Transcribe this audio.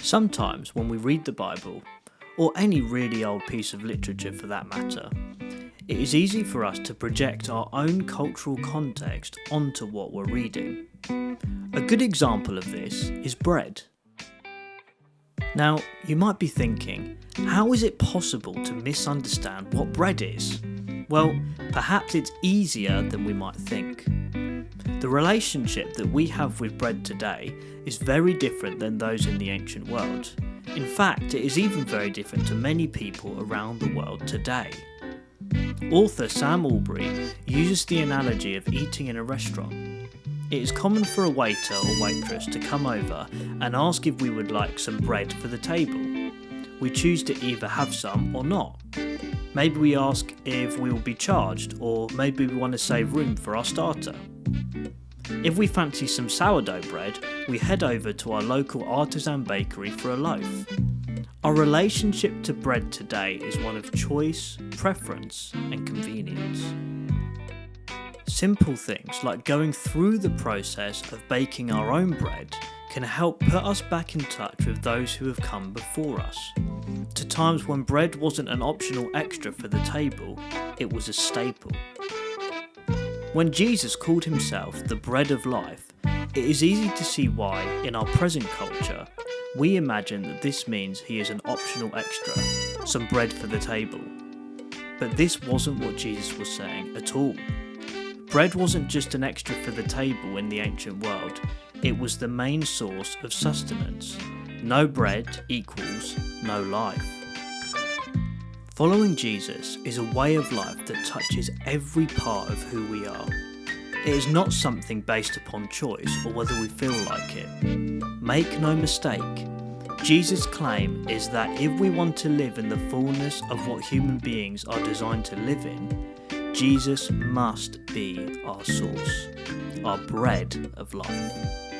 Sometimes when we read the Bible, or any really old piece of literature for that matter, it is easy for us to project our own cultural context onto what we're reading. A good example of this is bread. Now, you might be thinking, how is it possible to misunderstand what bread is? Well, perhaps it's easier than we might think. The relationship that we have with bread today is very different than those in the ancient world. In fact, it is even very different to many people around the world today. Author Sam Albury uses the analogy of eating in a restaurant. It is common for a waiter or waitress to come over and ask if we would like some bread for the table. We choose to either have some or not. Maybe we ask if we will be charged, or maybe we want to save room for our starter. If we fancy some sourdough bread, we head over to our local artisan bakery for a loaf. Our relationship to bread today is one of choice, preference, and convenience. Simple things like going through the process of baking our own bread can help put us back in touch with those who have come before us, to times when bread wasn't an optional extra for the table, it was a staple. When Jesus called himself the bread of life, it is easy to see why, in our present culture, we imagine that this means he is an optional extra, some bread for the table. But this wasn't what Jesus was saying at all. Bread wasn't just an extra for the table in the ancient world, it was the main source of sustenance. No bread equals no life. Following Jesus is a way of life that touches every part of who we are. It is not something based upon choice or whether we feel like it. Make no mistake, Jesus' claim is that if we want to live in the fullness of what human beings are designed to live in, Jesus must be our source, our bread of life.